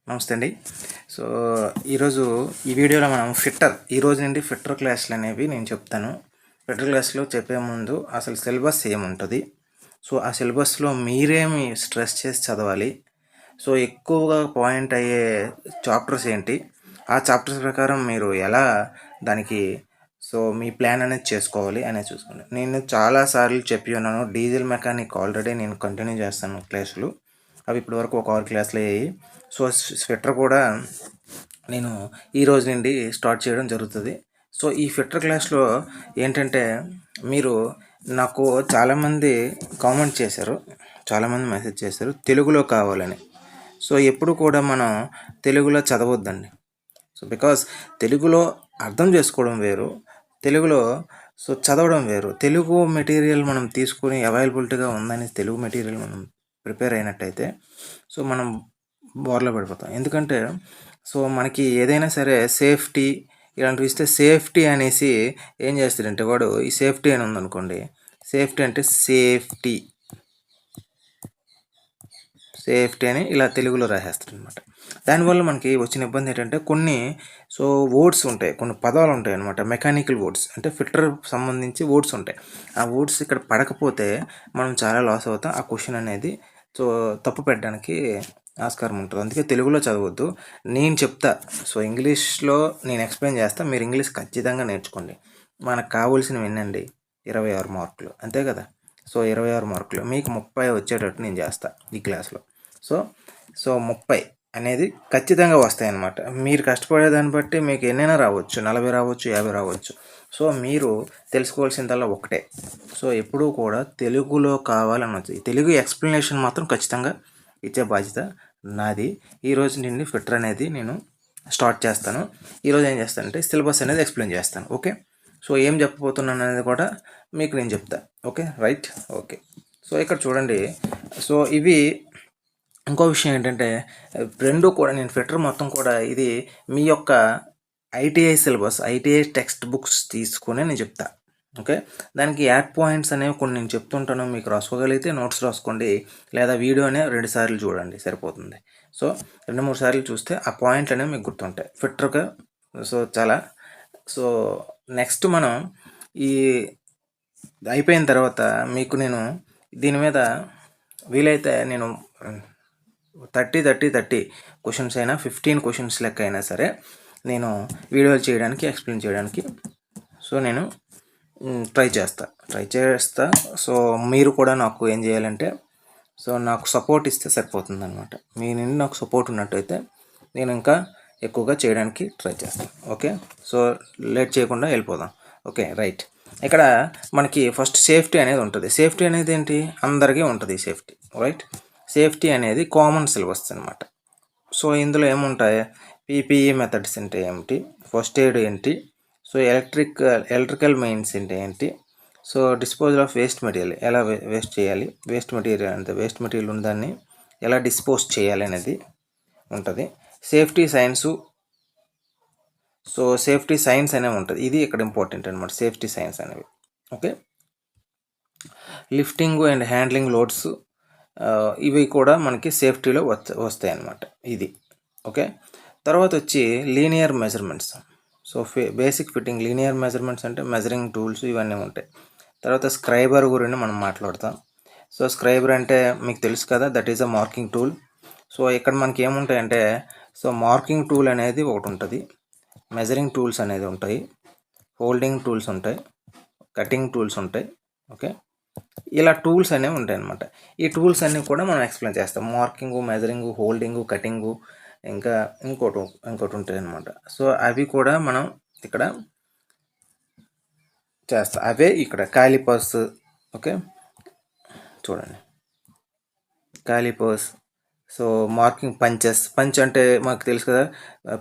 నమస్తే అండి. సో, ఈరోజు ఈ వీడియోలో మనం ఈరోజు నుండి ఫిట్టర్ క్లాసులు అనేవి నేను చెప్తాను. ఫిట్టర్ క్లాస్లో చెప్పే ముందు అసలు సిలబస్ ఏముంటుంది, సో ఆ సిలబస్లో మీరేమి స్ట్రెస్ చేసి చదవాలి, సో ఎక్కువగా పాయింట్ అయ్యే చాప్టర్స్ ఏంటి, ఆ చాప్టర్స్ ప్రకారం మీరు ఎలా దానికి మీ ప్లాన్ అనేది చేసుకోవాలి అనేది చూసుకోండి. నేను చాలాసార్లు చెప్పి ఉన్నాను, డీజిల్ మెకానిక్ ఆల్రెడీ నేను కంటిన్యూ చేస్తాను క్లాసులు. అవి ఇప్పటివరకు ఒక 6 క్లాసులు అయ్యాయి. సో ఫిట్టర్ కూడా నేను ఈ రోజు నుండి స్టార్ట్ చేయడం జరుగుతుంది. సో ఈ ఫిట్టర్ క్లాస్లో ఏంటంటే, మీరు నాకు చాలామంది కామెంట్ చేశారు, చాలామంది మెసేజ్ చేశారు తెలుగులో కావాలని. సో ఎప్పుడు కూడా మనం తెలుగులో చదవద్దండి. సో బికాస్ తెలుగులో అర్థం చేసుకోవడం వేరు, తెలుగులో చదవడం వేరు. తెలుగు మెటీరియల్ మనం తీసుకుని అవైలబిలిటీగా ఉందని తెలుగు మెటీరియల్ మనం ప్రిపేర్ అయినట్టయితే మనం బోర్లో పడిపోతాం. ఎందుకంటే మనకి ఏదైనా సరే సేఫ్టీ ఇలాంటివి ఇస్తే, సేఫ్టీ అనేసి ఏం చేస్తాడంటే వాడు, ఈ సేఫ్టీ అని ఉందనుకోండి, సేఫ్టీ అంటే సేఫ్టీ అని ఇలా తెలుగులో రాసేస్తాడు అనమాట. దానివల్ల మనకి వచ్చిన ఇబ్బంది ఏంటంటే, కొన్ని వర్డ్స్ ఉంటాయి, కొన్ని పదాలు ఉంటాయి అనమాట, మెకానికల్ వర్డ్స్ అంటే ఫిల్టర్ సంబంధించి వర్డ్స్ ఉంటాయి. ఆ వర్డ్స్ ఇక్కడ పడకపోతే మనం చాలా లాస్ అవుతాం. ఆ క్వశ్చన్ అనేది తప్పు పెట్టడానికి ఆస్కారం ఉంటుంది. అందుకే తెలుగులో చదవద్దు. నేను చెప్తా, ఇంగ్లీష్లో నేను ఎక్స్ప్లెయిన్ చేస్తా, మీరు ఇంగ్లీష్ ఖచ్చితంగా నేర్చుకోండి. మనకు కావాల్సినవి వినండి. 26 మార్కులు అంతే కదా. 26 మార్కులు మీకు 30 వచ్చేటట్టు నేను చేస్తా ఈ క్లాస్లో. 30 అనేది ఖచ్చితంగా వస్తాయి అన్నమాట. మీరు కష్టపడేదాన్ని బట్టి మీకు ఎన్నైనా రావచ్చు, 40 రావచ్చు, 50 రావచ్చు. మీరు తెలుసుకోవాల్సిందల్లా ఒకటే, ఎప్పుడూ కూడా తెలుగులో కావాలనొచ్చు. తెలుగు ఎక్స్ప్లెనేషన్ మాత్రం ఖచ్చితంగా ఇచ్చే బాధ్యత నాది. ఈరోజు నుండి ఫిట్టర్ అనేది నేను స్టార్ట్ చేస్తాను. ఈరోజు ఏం చేస్తానంటే సిలబస్ అనేది ఎక్స్ప్లెయిన్ చేస్తాను. ఓకే, ఏం చెప్పబోతున్నాను అనేది కూడా మీకు నేను చెప్తా. Okay, right. ఓకే, ఇక్కడ చూడండి. ఇవి ఇంకో విషయం ఏంటంటే, రెండు కూడా నేను ఫిట్టర్ మొత్తం కూడా ఇది మీ యొక్క ITI syllabus, ITI text books తీసుకుని నేను చెప్తా. ఓకే, దానికి యాడ్ పాయింట్స్ అనేవి కొన్ని నేను చెప్తుంటాను. మీకు రాసుకోగలిగితే నోట్స్ రాసుకోండి, లేదా వీడియోనే 2 సార్లు చూడండి సరిపోతుంది. 2-3 సార్లు చూస్తే ఆ పాయింట్లు అనేవి మీకు గుర్తుంటాయి ఫిట్టర్గా. చాలా నెక్స్ట్ మనం ఈ అయిపోయిన తర్వాత మీకు నేను దీని మీద వీలైతే నేను 30 క్వశ్చన్స్ అయినా 15 క్వశ్చన్స్ లెక్క అయినా సరే నేను వీడియోలు చేయడానికి, ఎక్స్ప్లెయిన్ చేయడానికి నేను ట్రై చేస్తా. మీరు కూడా నాకు ఏం చేయాలంటే, నాకు సపోర్ట్ ఇస్తే సరిపోతుంది అనమాట. మీ నుండి నాకు సపోర్ట్ ఉన్నట్టయితే నేను ఇంకా ఎక్కువగా చేయడానికి ట్రై చేస్తాను. ఓకే, లేట్ చేయకుండా వెళ్ళిపోదాం. Okay, right. ఇక్కడ మనకి ఫస్ట్ సేఫ్టీ అనేది ఉంటుంది. సేఫ్టీ అనేది ఏంటి, అందరికీ ఉంటుంది సేఫ్టీ, రైట్. సేఫ్టీ అనేది కామన్ సిలబస్ అనమాట. ఇందులో పీపీఈ మెథడ్స్ అంటే ఏమిటి, ఫస్ట్ ఎయిడ్ ఏంటి, ఎలక్ట్రికల్ మెయిన్స్ అంటే ఏంటి, డిస్పోజల్ ఆఫ్ వేస్ట్ మెటీరియల్ ఎలా వేస్ట్ చేయాలి, వేస్ట్ మెటీరియల్ ఉందాన్ని ఎలా డిస్పోజ్ చేయాలి అనేది ఉంటుంది. సేఫ్టీ సైన్స్ అనేవి ఉంటుంది. ఇది ఇక్కడ ఇంపార్టెంట్ అనమాట, సేఫ్టీ సైన్స్ అనేవి. Okay, lifting and handling loads, ఇవి కూడా మనకి సేఫ్టీలో వస్తాయి అన్నమాట. ఇది ఓకే. తర్వాత వచ్చి linear measurements. Basic fitting linear measurements అంటే మెజరింగ్ టూల్స్ ఇవన్నీ ఉంటాయి. తర్వాత స్క్రైబర్ గురించి మనం మాట్లాడతాం. స్క్రైబర్ అంటే మీకు తెలుసు కదా, that is a marking tool. ఇక్కడ మనకి ఏముంటాయంటే, మార్కింగ్ టూల్ అనేది ఒకటి ఉంటుంది, మెజరింగ్ టూల్స్ అనేది ఉంటాయి, హోల్డింగ్ టూల్స్ ఉంటాయి, కటింగ్ టూల్స్ ఉంటాయి. ఓకే, ఇలా టూల్స్ అనేవి ఉంటాయి అన్నమాట. ఈ టూల్స్ అన్నీ కూడా మనం ఎక్స్ప్లెయిన్ చేస్తాం. మార్కింగు, మెజరింగు, హోల్డింగు, కటింగు, ఇంకా ఇంకోటి ఉంటాయి అన్నమాట. అవి కూడా మనం ఇక్కడ చేస్తాం. అవే ఇక్కడ కాలిపర్స్. ఓకే, చూడండి, కాలిపర్స్. మార్కింగ్ పంచ్ అంటే మాకు తెలుసు కదా,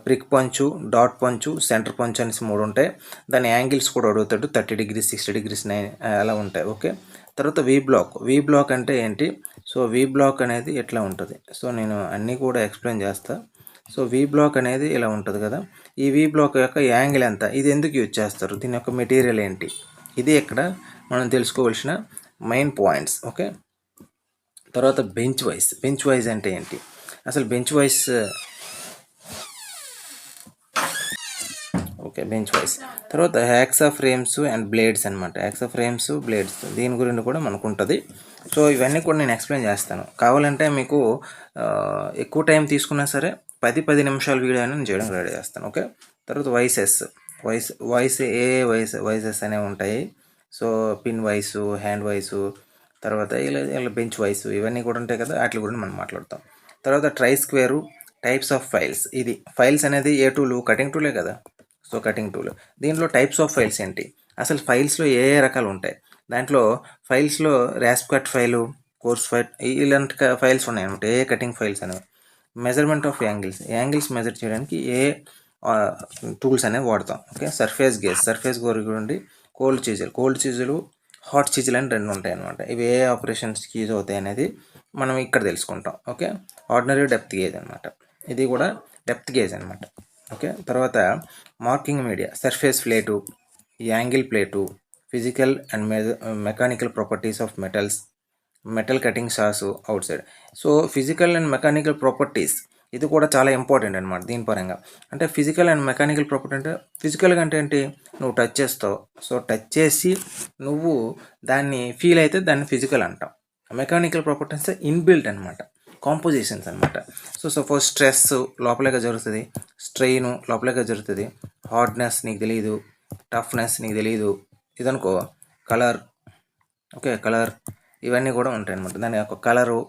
ప్రిక్ పంచు, డాట్ పంచు, సెంటర్ పంచు అనేసి 3 ఉంటాయి. దాని యాంగిల్స్ కూడా అడుగుతాడు, 30 degrees, 60 degrees, 9 అలా ఉంటాయి. ఓకే, తర్వాత వి బ్లాక్ అంటే ఏంటి, వి బ్లాక్ అనేది ఎట్లా ఉంటుంది, నేను అన్నీ కూడా ఎక్స్ప్లెయిన్ చేస్తా. వి బ్లాక్ అనేది ఇలా ఉంటుంది కదా, ఈ వి బ్లాక్ యొక్క యాంగిల్ ఎంత, ఇది ఎందుకు యూజ్ చేస్తారు, దీని యొక్క మెటీరియల్ ఏంటి, ఇది ఇక్కడ మనం తెలుసుకోవాల్సిన మెయిన్ పాయింట్స్. ఓకే, తర్వాత బెంచ్ వైజ్ అంటే ఏంటి, అసలు bench vice okay, bench vice. తర్వాత హ్యాక్సా ఫ్రేమ్స్ అండ్ బ్లేడ్స్ అనమాట. హ్యాక్సా ఫ్రేమ్స్, బ్లేడ్స్ దీని గురించి కూడా మనకు ఉంటుంది. సో ఇవన్నీ కూడా నేను ఎక్స్ప్లెయిన్ చేస్తాను. కావాలంటే మీకు ఎక్కువ టైం తీసుకున్నా సరే 10 నిమిషాల వీడియో అయినా నేను చేయడం రెడీ చేస్తాను. ఓకే. తర్వాత వాయిస్ వాయిసెస్ అనేవి ఉంటాయి. So pin voice, hand voice, తర్వాత ఇలా బెంచ్ వాయిస్ ఇవన్నీ కూడా ఉంటాయి కదా, వాటి గురించి మనం మాట్లాడతాం. తర్వాత try square, types of files. ఇది ఫైల్స్ అనేది ఏ టూలు, కటింగ్ టూలే కదా. So cutting tool. దీంట్లో టైప్స్ ఆఫ్ ఫైల్స్ ఏంటి, అసలు ఫైల్స్లో ఏ రకాలు ఉంటాయి. దాంట్లో ఫైల్స్లో ర్యాస్కట్ ఫైలు, కోర్స్ ఫైల్ ఇలాంటి ఫైల్స్ ఉన్నాయి అనమాట. ఏ కటింగ్ ఫైల్స్ అనేవి. మెజర్మెంట్ ఆఫ్ యాంగిల్స్ మెజర్ చేయడానికి ఏ టూల్స్ అనేవి వాడతాం. ఓకే. సర్ఫేస్ గురించి కోల్డ్ చీజులు, హాట్ చీజులు అని 2 ఉంటాయి అనమాట. ఇవి ఏ ఆపరేషన్స్కి యూజ్ అవుతాయి అనేది మనం ఇక్కడ తెలుసుకుంటాం. ఓకే. ఆర్డినరీ డెప్త్ గేజ్ అనమాట. ఇది కూడా డెప్త్ గేజ్ అనమాట. ఓకే. తర్వాత marking media, surface plate, angle plate, physical and mechanical properties of metal cutting saws out side. So physical and mechanical properties ఇది కూడా చాలా ఇంపార్టెంట్ అనమాట దీని పరంగా. అంటే ఫిజికల్ అండ్ మెకానికల్ ప్రాపర్టీ అంటే, ఫిజికల్గా అంటే ఏంటి, నువ్వు టచ్ చేస్తావు. సో టచ్ చేసి నువ్వు దాన్ని ఫీల్ అయితే దాన్ని ఫిజికల్ అంటాం. మెకానికల్ ప్రాపర్టీస్ ఇన్బిల్ట్ అనమాట, కాంపోజిషన్స్ అనమాట. సో సపోజ్ స్ట్రెస్ లోపలేగా జరుగుతుంది, స్ట్రెయిన్ లోపలేగా జరుగుతుంది, హార్డ్నెస్ నీకు తెలియదు, టఫ్నెస్ నీకు తెలియదు, ఇదనుకో కలర్. ఓకే. కలర్ ఇవన్నీ కూడా ఉంటాయి అనమాట. దాని యొక్క కలరు,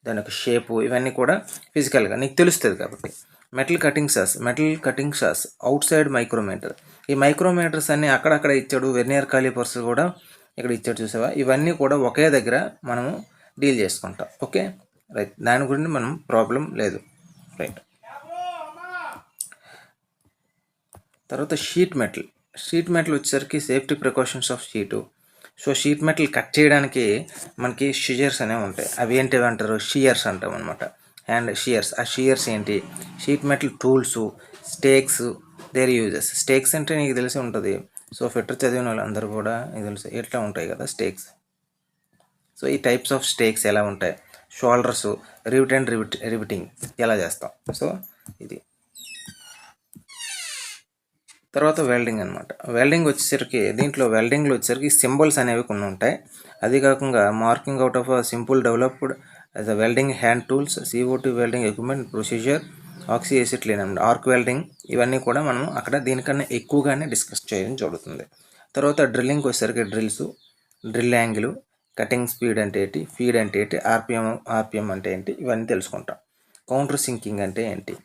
దాని యొక్క షేపు ఇవన్నీ కూడా ఫిజికల్గా నీకు తెలుస్తుంది కాబట్టి. Metal cutting saws outside micrometer. ఈ మైక్రోమీటర్స్ అన్నీ అక్కడక్కడ ఇచ్చాడు. వెర్నియర్ కాలిపర్స్ కూడా ఇక్కడ ఇచ్చాడు, చూసావా. ఇవన్నీ కూడా ఒకే దగ్గర మనము డీల్ చేసుకుంటాం. ఓకే. రైట్. దాని గురించి మనం ప్రాబ్లం లేదు. రైట్. తర్వాత షీట్ మెటల్ వచ్చేసరికి safety precautions of sheet. So sheet metal cut చేయడానికి మనకి షియర్స్ అనేవి ఉంటాయి. అవి ఏంటివి అంటారు, షియర్స్ అంటాం అనమాట. అండ్ ఆ షియర్స్ ఏంటి, sheet metal tools, స్టేక్స్, there uses. స్టేక్స్ అంటే నీకు తెలిసి ఉంటుంది. సో ఫిట్టర్ చదివిన వాళ్ళందరూ కూడా నీకు తెలుసు ఎట్లా ఉంటాయి కదా స్టేక్స్. సో ఈ టైప్స్ ఆఫ్ స్టేక్స్ ఎలా ఉంటాయి, షోల్డర్స్, రివిటింగ్ ఎలా చేస్తాం. సో ఇది. తర్వాత వెల్డింగ్ అనమాట. వెల్డింగ్లో వచ్చేసరికి సింబల్స్ అనేవి కొన్ని ఉంటాయి. అది కాకుండా marking out of simple developed as a welding hand tools, CO2 welding equipment, procedure, oxy acid arc welding ఇవన్నీ కూడా మనం అక్కడ దీనికన్నా ఎక్కువగానే డిస్కస్ చేయడం జరుగుతుంది. తర్వాత డ్రిల్లింగ్కి వచ్చేసరికి డ్రిల్ యాంగిల్, కటింగ్ స్పీడ్ అంటే ఏంటి, ఫీడ్ అంటే ఏంటి, ఆర్పిఎం అంటే ఏంటి, ఇవన్నీ తెలుసుకుంటాం. కౌంటర్ సింకింగ్ అంటే ఏంటి.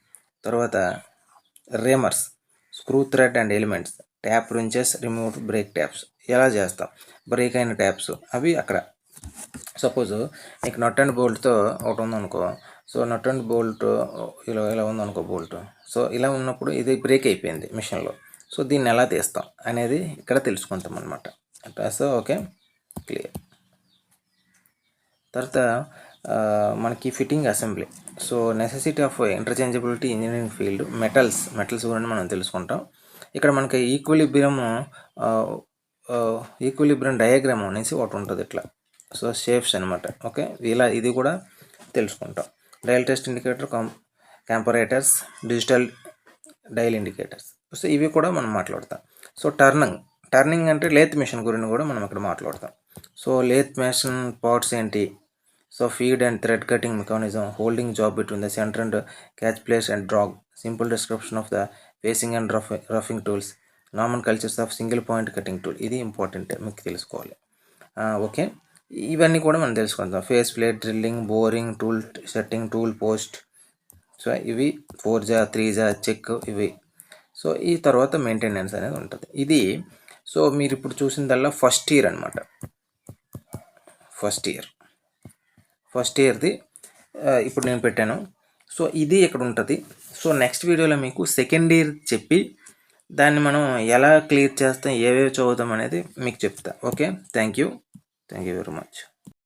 తర్వాత reamers, screw thread and elements, tap wrenches, remove break taps ఎలా చేస్తాం, బ్రేక్ అయిన ట్యాప్స్ అవి అక్కడ. సపోజ్ నీకు నట్ అండ్ బోల్ట్తో ఒకటి ఉందనుకో. సో నట్ అండ్ బోల్ట్ ఇలా ఉందనుకో బోల్ట్. సో ఇలా ఉన్నప్పుడు ఇది బ్రేక్ అయిపోయింది మిషన్లో. సో దీన్ని ఎలా తీస్తాం అనేది ఇక్కడ తెలుసుకుంటాం అనమాట. So okay, clear. తర్వాత మనకి fitting assembly. So necessity of interchangeability engineering field, metals గురించి మనం తెలుసుకుంటాం. ఇక్కడ మనకి ఈక్విలిబ్రియం డయాగ్రామ్ అనేసి ఒకటి ఉంటుంది ఇట్లా. సో షేప్స్ అనమాట. ఓకే. ఇది కూడా తెలుసుకుంటాం. Dial test indicator, comparators, digital dial indicators. So ఇవి కూడా మనం మాట్లాడతాం. సో టర్నింగ్ అంటే లేత్ మెషిన్ గురించి కూడా మనం ఇక్కడ మాట్లాడతాం. సో లేత్ మెషిన్ పార్ట్స్ ఏంటి, so feed and thread cutting mechanism, holding job between the centre and catch place and drag, simple description of the facing and roughing tools, normal cultures of single point cutting tool. ఇది important, మీకు తెలుసుకోవాలి. Okay. ఇవన్నీ కూడా మనం తెలుసుకుందాం. Face plate, drilling, boring, tool setting, tool post. So ఇవి 4జా 3జా check ఇవి. So ఈ తర్వాత మెయింటెనెన్స్ అనేది ఉంటుంది. ఇది సో మీరు ఇప్పుడు చూసిందల్లా ఫస్ట్ ఇయర్ అనమాట. ఫస్ట్ ఇయర్ది ఇప్పుడు నేను పెట్టాను. సో ఇది ఇక్కడ ఉంటుంది. సో నెక్స్ట్ వీడియోలో మీకు సెకండ్ ఇయర్ చెప్పి దాన్ని మనం ఎలా క్లియర్ చేస్తాం, ఏవేవి చదువుతాం అనేది మీకు చెప్తా. Okay. Thank you very much.